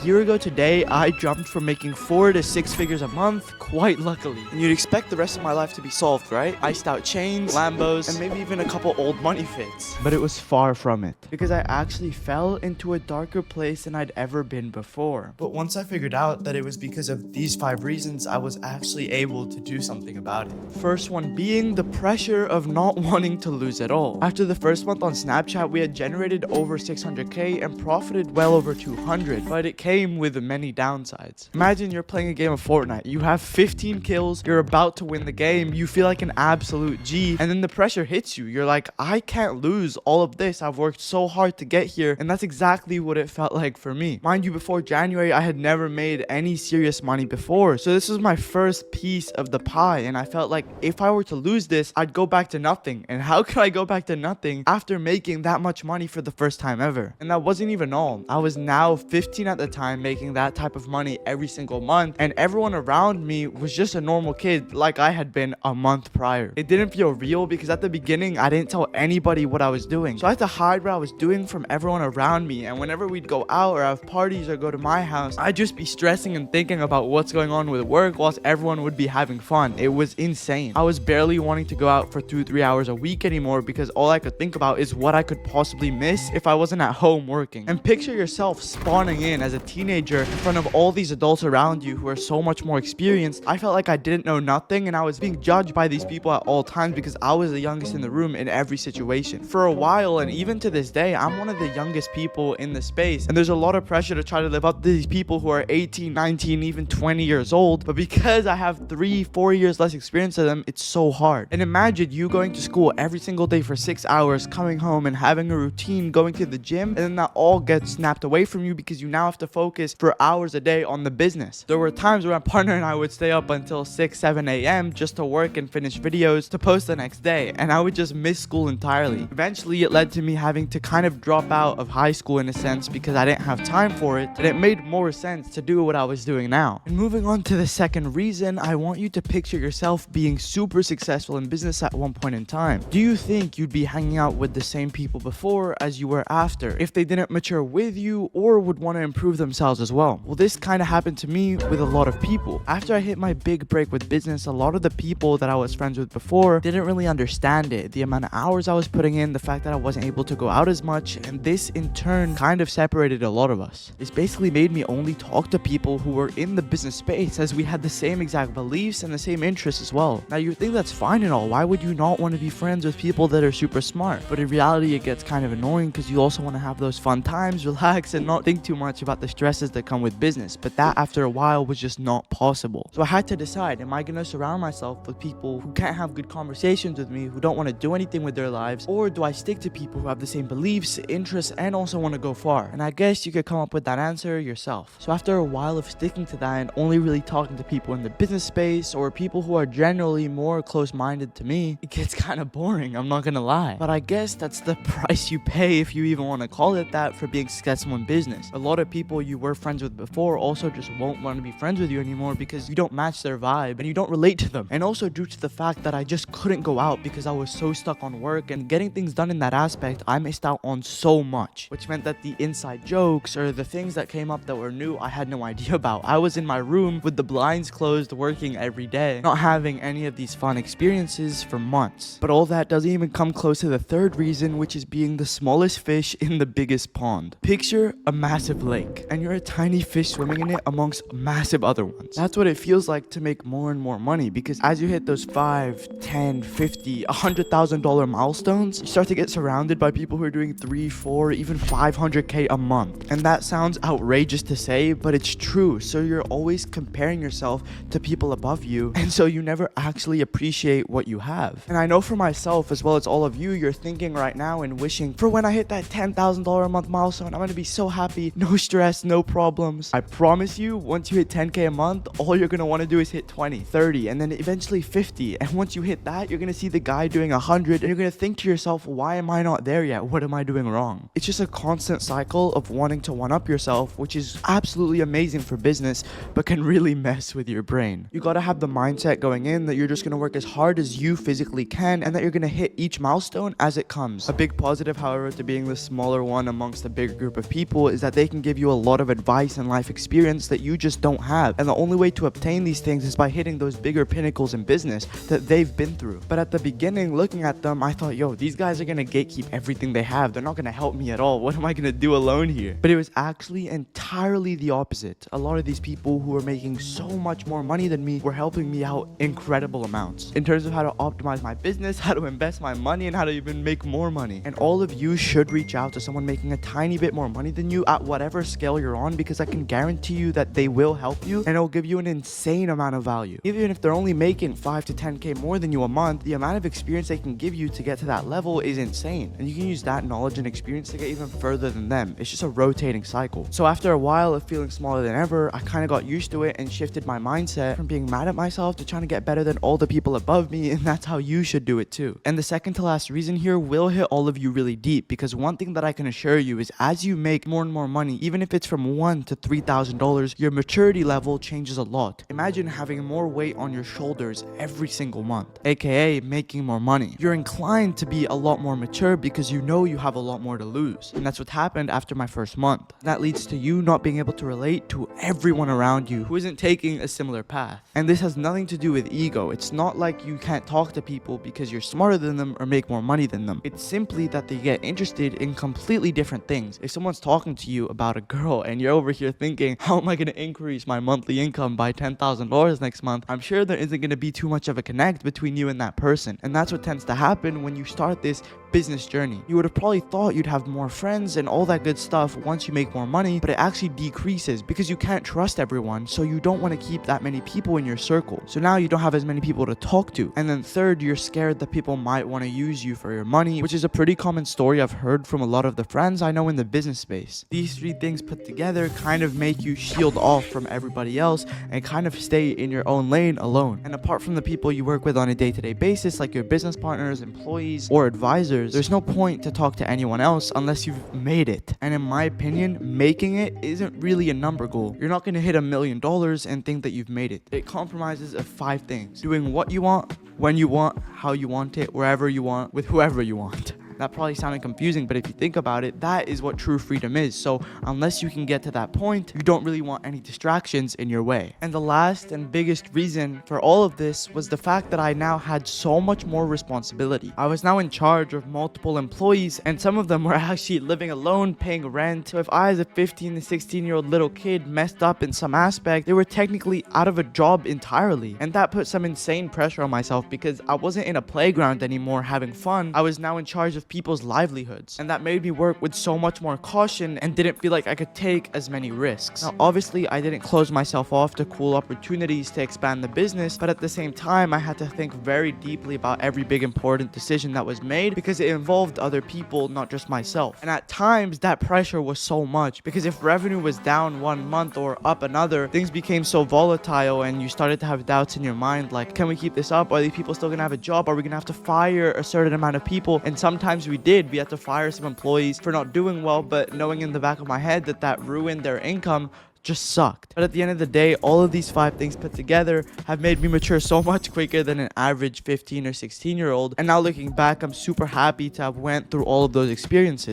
year ago today, I jumped from making 4 to 6 figures a month, quite luckily. And you'd expect the rest of my life to be solved, right? Iced out chains, Lambos, and maybe even a couple old money fits. But it was far from it, because I actually fell into a darker place than I'd ever been before. But once I figured out that it was because of these 5 reasons, I was actually able to do something about it. First one being the pressure of not wanting to lose at all. After the first month on Snapchat, we had generated over 600k and profited well over 200, but it came with many downsides. Imagine you're playing a game of Fortnite, you have 15 kills, you're about to win the game, you feel like an absolute G, and then the pressure hits you. You're like, I can't lose all of this, I've worked so hard to get here, and that's exactly what it felt like for me. Mind you, before January, I had never made any serious money before, so this was my first piece of the pie, and I felt like if I were to lose this, I'd go back to nothing. And how could I go back to nothing after making that much money for the first time ever? And that wasn't even all. I was now 15 at the time, making that type of money every single month, and everyone around me was just a normal kid like I had been a month prior. It didn't feel real because at the beginning I didn't tell anybody what I was doing, so I had to hide what I was doing from everyone around me. And whenever we'd go out or have parties or go to my house, I'd just be stressing and thinking about what's going on with work whilst everyone would be having fun. It was insane. I was barely wanting to go out for 2-3 hours a week anymore because all I could think about is what I could possibly miss if I wasn't at home working. And picture yourself spawning in as a teenager in front of all these adults around you who are so much more experienced. I felt like I didn't know nothing, and I was being judged by these people at all times because I was the youngest in the room in every situation. For a while, and even to this day, I'm one of the youngest people in the space, and there's a lot of pressure to try to live up to these people who are 18, 19, even 20 years old. But because I have 3-4 years less experience than them, it's so hard. And imagine you going to school every single day for 6 hours, coming home and having a routine, going to the gym, and then that all gets snapped away from you because you now have to focus for hours a day on the business. There were times where my partner and I would stay up until 6-7 a.m. just to work and finish videos to post the next day, and I would just miss school entirely. Eventually, it led to me having to kind of drop out of high school in a sense because I didn't have time for it, and it made more sense to do what I was doing now. And moving on to the second reason, I want you to picture yourself being super successful in business at one point in time. Do you think you'd be hanging out with the same people before as you were after if they didn't mature with you or would want to improve themselves as well? Well, this kind of happened to me with a lot of people. After I hit my big break with business, a lot of the people that I was friends with before didn't really understand it, the amount of hours I was putting in, the fact that I wasn't able to go out as much, and this in turn kind of separated a lot of us. This basically made me only talk to people who were in the business space, as we had the same exact beliefs and the same interests as well. Now, you think that's fine and all, why would you not want to be friends with people that are super smart? But in reality, it gets kind of annoying because you also want to have those fun times, relax, and not think too much about the stresses that come with business. But that after a while was just not possible. So I had to decide, am I going to surround myself with people who can't have good conversations with me, who don't want to do anything with their lives, or do I stick to people who have the same beliefs, interests, and also want to go far? And I guess you could come up with that answer yourself. So after a while of sticking to that and only really talking to people in the business space or people who are generally more close-minded to me, it gets kind of boring, I'm not gonna lie. But I guess that's the price you pay, if you even want to call it that, for being successful in business. A lot of people you were friends with before also just won't want to be friends with you anymore because you don't match their vibe and you don't relate to them. And also due to the fact that I just couldn't go out because I was so stuck on work and getting things done in that aspect, I missed out on so much, which meant that the inside jokes or the things that came up that were new, I had no idea about. I was in my room with the blinds closed, working every day, not having any of these fun experiences for months. But all that doesn't even come close to the third reason, which is being the smallest fish in the biggest pond. Picture a massive lake, and you're a tiny fish swimming in it amongst massive other ones. That's what it feels like to make more and more money, because as you hit those 5, 10, 50, $100,000 milestones, you start to get surrounded by people who are doing 3, 4, even 500k a month. And that sounds outrageous to say, but it's true. So you're always comparing yourself to people above you, and so you never actually appreciate what you have. And I know for myself as well as all of you, you're thinking right now and wishing for when I hit that $10,000 a month milestone, I'm gonna be so happy, no stress, no problems. I promise you, once you hit 10k a month, all you're gonna want to do is hit 20, 30, and then eventually 50. And once you hit that, you're gonna see the guy doing 100, and you're gonna think to yourself, why am I not there yet? What am I doing wrong? It's just a constant cycle of wanting to one-up yourself, which is absolutely amazing for business, but can really mess with your brain. You gotta have the mindset going in that you're just gonna work as hard as you physically can, and that you're gonna hit each milestone as it comes. A big positive, however, to being the smaller one amongst a bigger group of people is that they can give you a lot lot of advice and life experience that you just don't have. And the only way to obtain these things is by hitting those bigger pinnacles in business that they've been through. But at the beginning, looking at them, I thought, yo, these guys are gonna gatekeep everything they have. They're not gonna help me at all. What am I gonna do alone here? But it was actually entirely the opposite. A lot of these people who were making so much more money than me were helping me out incredible amounts in terms of how to optimize my business, how to invest my money, and how to even make more money. And all of you should reach out to someone making a tiny bit more money than you at whatever scale you're on, because I can guarantee you that they will help you and it'll give you an insane amount of value. Even if they're only making 5 to 10k more than you a month, the amount of experience they can give you to get to that level is insane. And you can use that knowledge and experience to get even further than them. It's just a rotating cycle. So after a while of feeling smaller than ever, I kind of got used to it and shifted my mindset from being mad at myself to trying to get better than all the people above me, and that's how you should do it too. And the second to last reason here will hit all of you really deep, because one thing that I can assure you is as you make more and more money, even if it's from $1,000 to $3,000, your maturity level changes a lot. Imagine having more weight on your shoulders every single month, aka making more money. You're inclined to be a lot more mature because you know you have a lot more to lose. And that's what happened after my first month. That leads to you not being able to relate to everyone around you who isn't taking a similar path. And this has nothing to do with ego. It's not like you can't talk to people because you're smarter than them or make more money than them. It's simply that they get interested in completely different things. If someone's talking to you about a girl and you're over here thinking, how am I going to increase my monthly income by $10,000 next month? I'm sure there isn't going to be too much of a connect between you and that person. And that's what tends to happen when you start this business journey. You would have probably thought you'd have more friends and all that good stuff once you make more money, but it actually decreases because you can't trust everyone, so you don't want to keep that many people in your circle. So now you don't have as many people to talk to. And then third, you're scared that people might want to use you for your money, which is a pretty common story I've heard from a lot of the friends I know in the business space. These three things put together kind of make you shield off from everybody else and kind of stay in your own lane alone. And apart from the people you work with on a day-to-day basis, like your business partners, employees, or advisors, there's no point to talk to anyone else unless you've made it. And in my opinion, making it isn't really a number goal. You're not going to hit $1 million and think that you've made it. It compromises of 5 things: doing what you want, when you want, how you want it, wherever you want, with whoever you want. That probably sounded confusing, but if you think about it, that is what true freedom is. So unless you can get to that point, you don't really want any distractions in your way. And the last and biggest reason for all of this was the fact that I now had so much more responsibility. I was now in charge of multiple employees, and some of them were actually living alone, paying rent. So if I, as a 15 to 16-year-old little kid, messed up in some aspect, they were technically out of a job entirely. And that put some insane pressure on myself because I wasn't in a playground anymore having fun. I was now in charge of people's livelihoods, and that made me work with so much more caution and didn't feel like I could take as many risks. Now obviously I didn't close myself off to cool opportunities to expand the business, but at the same time I had to think very deeply about every big important decision that was made because it involved other people, not just myself. And at times that pressure was so much because if revenue was down one month or up another, things became so volatile and you started to have doubts in your mind like, can we keep this up? Are these people still gonna have a job? Are we gonna have to fire a certain amount of people? And sometimes we had to fire some employees for not doing well, but knowing in the back of my head that that ruined their income just sucked. But at the end of the day, all of these 5 things put together have made me mature so much quicker than an average 15 or 16-year-old. And now looking back, I'm super happy to have went through all of those experiences.